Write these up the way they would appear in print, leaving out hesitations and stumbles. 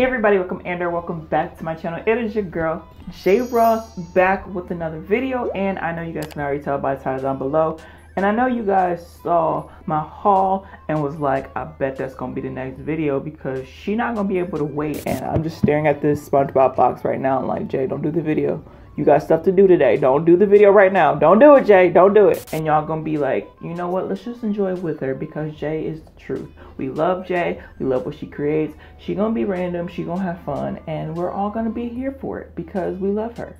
Hey everybody, welcome back to my channel. It is your girl J Ross back with another video, and I know you guys can already tell by the title down below, and I know you guys saw my haul and was like, I bet that's gonna be the next video because she not gonna be able to wait. And I'm just staring at this SpongeBob box right now and like, Jay, don't do the video. You got stuff to do today. Don't do the video right now. Don't do it, Jay. Don't do it. And y'all gonna be like, you know what? Let's just enjoy it with her because Jay is the truth. We love Jay. We love what she creates. She gonna be random. She gonna have fun. And we're all gonna be here for it because we love her.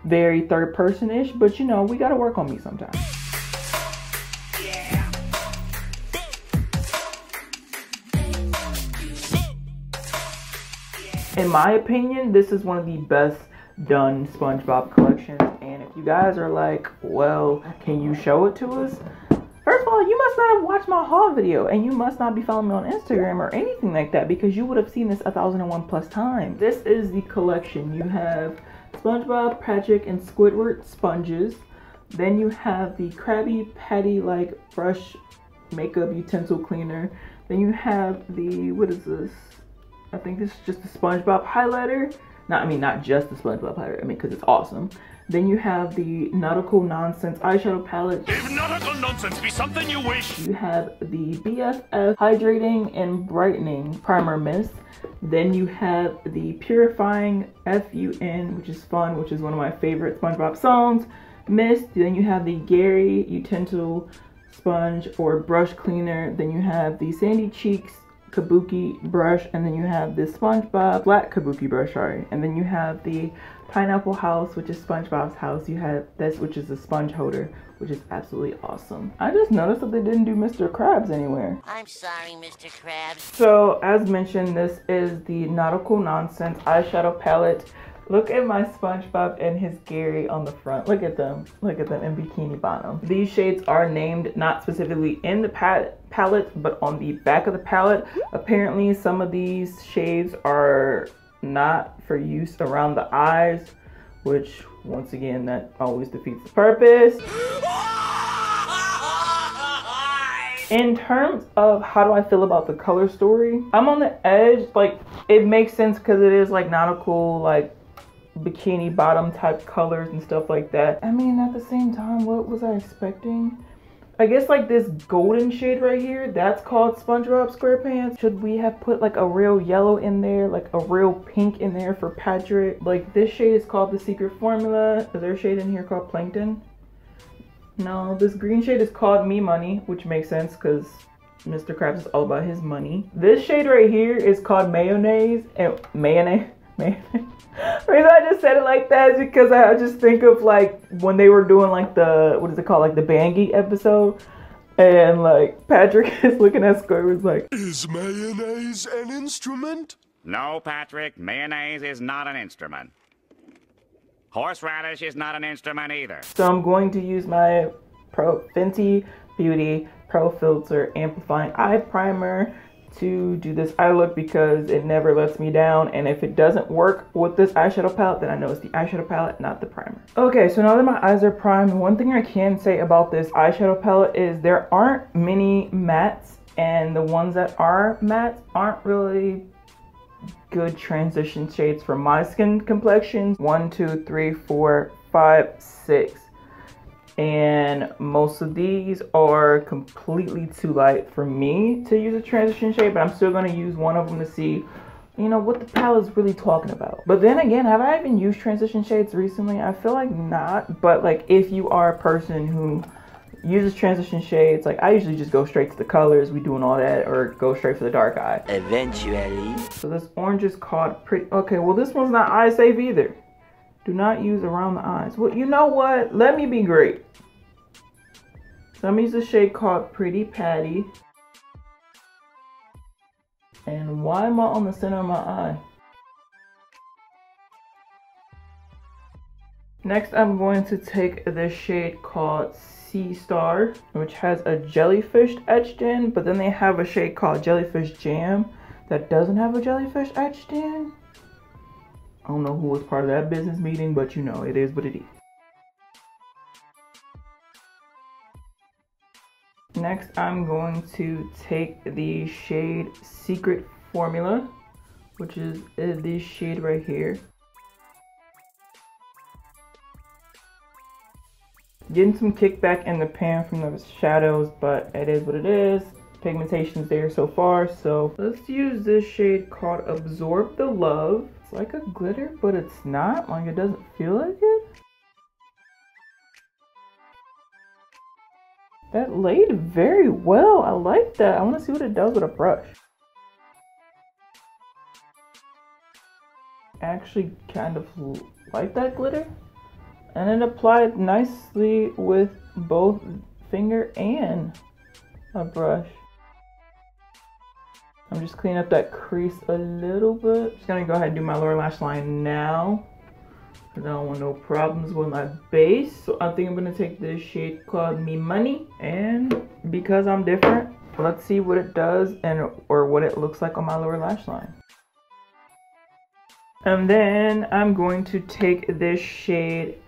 Very third person-ish, but you know, we gotta work on me sometimes. Yeah. In my opinion, this is one of the best done SpongeBob collections, and if you guys are like, well, can you show it to us? First of all, you must not have watched my haul video, and you must not be following me on Instagram or anything like that because you would have seen this 1001 plus times. This is the collection. You have SpongeBob, Patrick, and Squidward sponges. Then you have the Krabby Patty like brush makeup utensil cleaner. Then you have the, what is this? I think this is just the SpongeBob highlighter. Not just the SpongeBob highlighter, because it's awesome. Then you have the Nautical Nonsense eyeshadow palette. If nautical nonsense be something you wish. You have the BFF Hydrating and Brightening Primer Mist. Then you have the Purifying FUN, which is fun, which is one of my favorite SpongeBob songs, mist. Then you have the Gary Utensil Sponge or Brush Cleaner. Then you have the Sandy Cheeks Kabuki brush, and then you have this SpongeBob Black Kabuki brush, sorry. And then you have the Pineapple House, which is SpongeBob's house. You have this, which is a sponge holder, which is absolutely awesome. I just noticed that they didn't do Mr. Krabs anywhere. I'm sorry, Mr. Krabs. So, as mentioned, this is the Nautical Nonsense eyeshadow palette. Look at my SpongeBob and his Gary on the front. Look at them in Bikini Bottom. These shades are named not specifically in the palette, but on the back of the palette. Apparently, some of these shades are not for use around the eyes, which, once again, that always defeats the purpose. In terms of how do I feel about the color story, I'm on the edge. Like, it makes sense because it is like nautical, like bikini bottom type colors and stuff like that. I mean, at the same time, what was I expecting? I guess like this golden shade right here, that's called SpongeBob Squarepants. Should we have put like a real yellow in there, like a real pink in there for Patrick? Like this shade is called the Secret Formula. Is there a shade in here called Plankton? No, this green shade is called Me Money, which makes sense because Mr. Krabs is all about his money. This shade right here is called Mayonnaise, and mayonnaise. The reason I just said it like that is because I just think of like when they were doing like the, what is it called, like the Bangy episode, and like Patrick is looking at Squidward's like, is mayonnaise an instrument? No, Patrick, mayonnaise is not an instrument. Horseradish is not an instrument either. So I'm going to use my Fenty Beauty Pro Filter Amplifying Eye Primer to do this eye look because it never lets me down, and if it doesn't work with this eyeshadow palette, then I know it's the eyeshadow palette, not the primer. Okay, so now that my eyes are primed, one thing I can say about this eyeshadow palette is there aren't many mattes, and the ones that are mattes aren't really good transition shades for my skin complexion. 1, 2, 3, 4, 5, 6. And most of these are completely too light for me to use a transition shade, but I'm still going to use one of them to see, you know, what the palette's really talking about. But then again, have I even used transition shades recently? I feel like not, but like if you are a person who uses transition shades, like I usually just go straight to the colors, we doing all that, or go straight for the dark eye. Eventually. So this orange is called Pretty. Okay, well this one's not eye safe either. Do not use around the eyes. Well, you know what? Let me be great. So I'm going to use a shade called Pretty Patty. And why am I on the center of my eye? Next, I'm going to take this shade called Sea Star, which has a jellyfish etched in, but then they have a shade called Jellyfish Jam that doesn't have a jellyfish etched in. I don't know who was part of that business meeting, but you know, it is what it is. Next, I'm going to take the shade Secret Formula, which is this shade right here. Getting some kickback in the pan from the shadows, but it is what it is. Pigmentation's there so far, so let's use this shade called Absorb the Love. It's like a glitter, but it's not. Like, it doesn't feel like it. That laid very well. I like that. I want to see what it does with a brush. Actually kind of like that glitter. And it applied nicely with both finger and a brush. I'm just cleaning up that crease a little bit. Just gonna go ahead and do my lower lash line now, because I don't want no problems with my base. So I think I'm gonna take this shade called Me Money, and because I'm different, let's see what it does or what it looks like on my lower lash line. And then I'm going to take this shade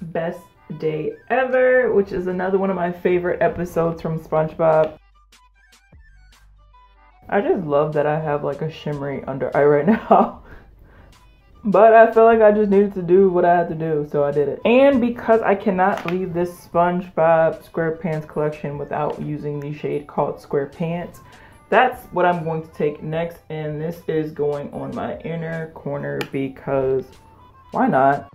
Best Day Ever, which is another one of my favorite episodes from SpongeBob. I just love that I have like a shimmery under eye right now. But I feel like I just needed to do what I had to do, so I did it. And because I cannot leave this SpongeBob Squarepants collection without using the shade called Squarepants, that's what I'm going to take next. And this is going on my inner corner because why not?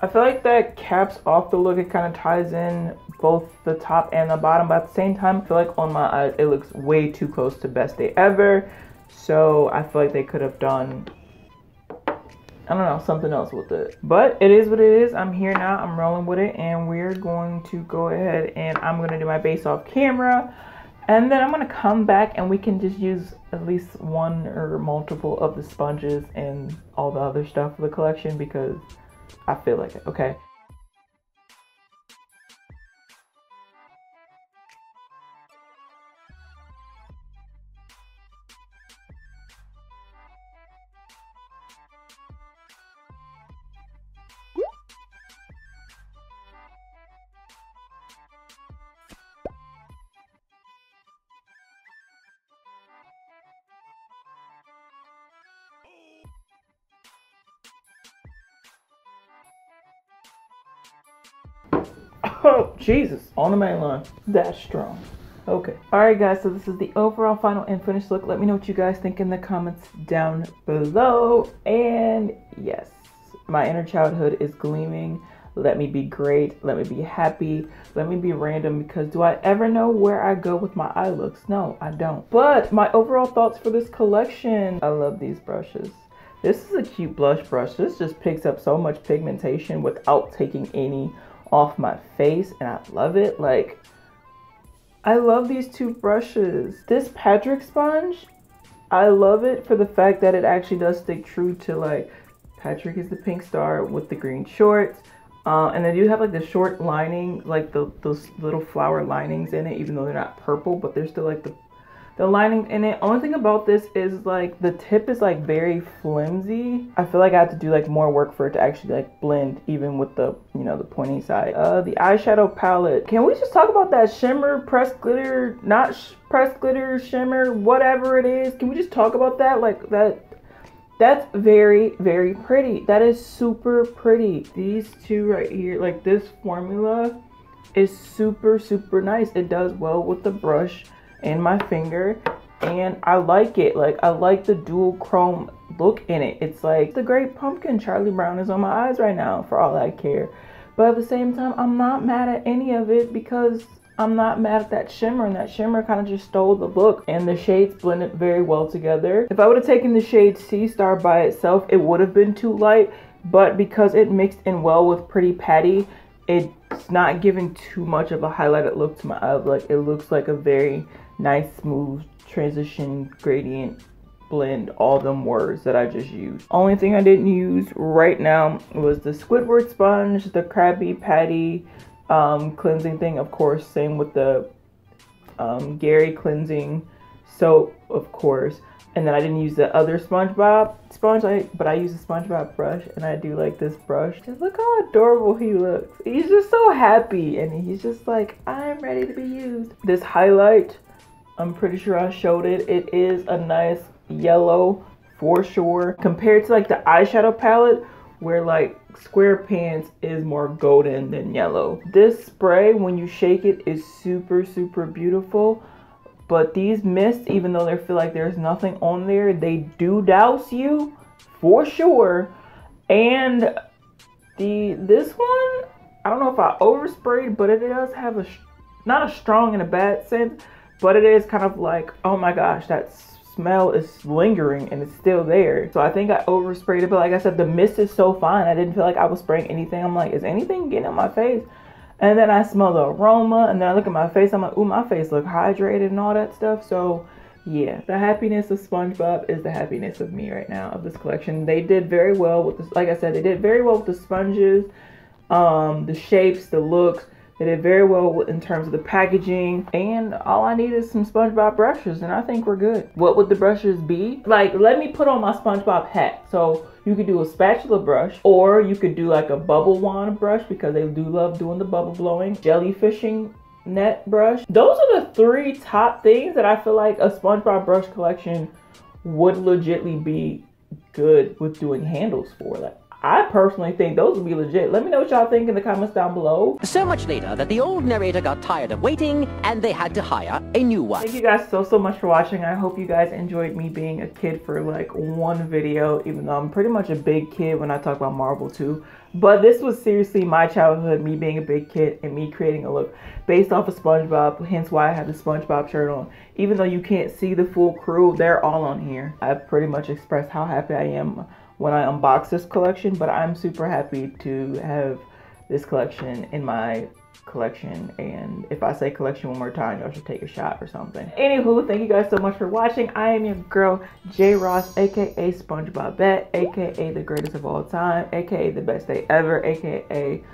I feel like that caps off the look. It kind of ties in both the top and the bottom, but at the same time, I feel like on my eyes, it looks way too close to Best Day Ever. So I feel like they could have done, I don't know, something else with it. But it is what it is. I'm here now. I'm rolling with it. And we're going to go ahead and I'm going to do my base off camera. And then I'm going to come back and we can just use at least one or multiple of the sponges and all the other stuff for the collection because I feel like it, okay? Oh, Jesus. On the main line. That's strong. Okay. Alright, guys. So this is the overall final and finished look. Let me know what you guys think in the comments down below. And yes, my inner childhood is gleaming. Let me be great. Let me be happy. Let me be random, because do I ever know where I go with my eye looks? No, I don't. But my overall thoughts for this collection. I love these brushes. This is a cute blush brush. This just picks up so much pigmentation without taking any off my face, and I love it. Like, I love these two brushes. This Patrick sponge, I love it for the fact that it actually does stick true to, like, Patrick is the pink star with the green shorts, and they do have like the short lining, like those little flower linings in it, even though they're not purple, but they're still like the lining in it. Only thing about this is like the tip is like very flimsy. I feel like I have to do like more work for it to actually like blend, even with the, you know, the pointy side. The eyeshadow palette. Can we just talk about that shimmer, pressed glitter, not pressed glitter, shimmer, whatever it is? Can we just talk about that? Like that's very, very pretty. That is super pretty. These two right here, like this formula is super, super nice. It does well with the brush and my finger, and I like it. Like, I like the dual chrome look in it. It's like the Great Pumpkin. Charlie Brown is on my eyes right now for all I care. But at the same time, I'm not mad at any of it because I'm not mad at that shimmer, and that shimmer kind of just stole the look, and the shades blended very well together. If I would have taken the shade Sea Star by itself, it would have been too light, but because it mixed in well with Pretty Patty, it's not giving too much of a highlighted look to my eye. Like, it looks like a very nice, smooth transition gradient blend, all them words that I just used. Only thing I didn't use right now was the Squidward sponge, the Krabby Patty cleansing thing, of course, same with the Gary cleansing soap, of course. And then I didn't use the other SpongeBob sponge, but I use the SpongeBob brush, and I do like this brush. Just look how adorable he looks. He's just so happy, and he's just like, I'm ready to be used. This highlight, I'm pretty sure I showed it. It is a nice yellow for sure. Compared to like the eyeshadow palette where like Squarepants is more golden than yellow. This spray, when you shake it, is super, super beautiful. But these mists, even though they feel like there's nothing on there, they do douse you for sure. And this one, I don't know if I oversprayed, but it does have a, not a strong in a bad sense, but it is kind of like, oh my gosh, that smell is lingering and it's still there. So I think I oversprayed it, but like I said, the mist is so fine. I didn't feel like I was spraying anything. I'm like, is anything getting on my face? And then I smell the aroma, and then I look at my face. I'm like, ooh, my face look hydrated and all that stuff. So yeah, the happiness of SpongeBob is the happiness of me right now of this collection. They did very well with this. Like I said, they did very well with the sponges, the shapes, the looks. They did very well in terms of the packaging. And all I need is some SpongeBob brushes, and I think we're good. What would the brushes be? Like, let me put on my SpongeBob hat. So you could do a spatula brush, or you could do like a bubble wand brush, because they do love doing the bubble blowing. Jellyfishing net brush. Those are the 3 top things that I feel like a SpongeBob brush collection would legitly be good with doing handles for. Like, I personally think those would be legit. Let me know what y'all think in the comments down below. So much later that the old narrator got tired of waiting and they had to hire a new one. Thank you guys so much for watching. I hope you guys enjoyed me being a kid for like one video, even though I'm pretty much a big kid when I talk about Marvel too. But this was seriously my childhood, me being a big kid and me creating a look based off of SpongeBob, hence why I have the SpongeBob shirt on. Even though you can't see the full crew, they're all on here. I've pretty much expressed how happy I am when I unbox this collection, but I'm super happy to have this collection in my collection. And if I say collection one more time, y'all should take a shot or something. Anywho, thank you guys so much for watching. I am your girl, J. Ross, aka SpongeBob Bet, aka the greatest of all time, aka the best day ever, aka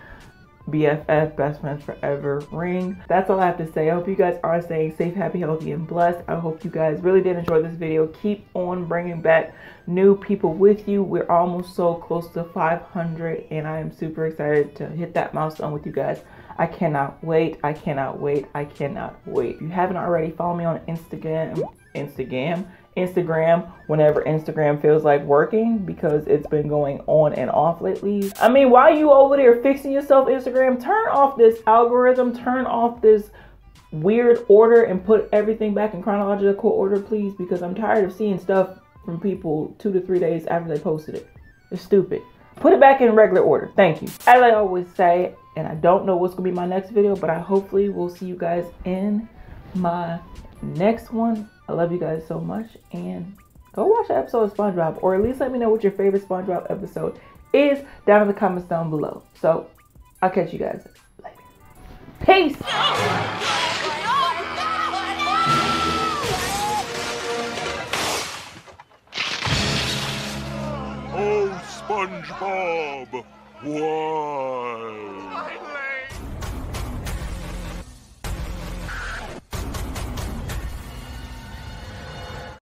BFF, best friends forever ring. That's all I have to say. I hope you guys are staying safe, happy, healthy, and blessed. I hope you guys really did enjoy this video. Keep on bringing back new people with you. We're almost so close to 500, and I am super excited to hit that milestone with you guys. I cannot wait. I cannot wait. I cannot wait. If you haven't already, follow me on Instagram whenever Instagram feels like working, because it's been going on and off lately. I mean, while you over there fixing yourself, Instagram, turn off this algorithm, turn off this weird order, and put everything back in chronological order, please, because I'm tired of seeing stuff from people 2 to 3 days after they posted it. It's stupid. Put it back in regular order. Thank you. As I always say, and I don't know what's gonna be my next video, but I hopefully will see you guys in my next one. I love you guys so much, and go watch an episode of SpongeBob, or at least let me know what your favorite SpongeBob episode is down in the comments down below. So I'll catch you guys later. Peace. Oh, SpongeBob, why?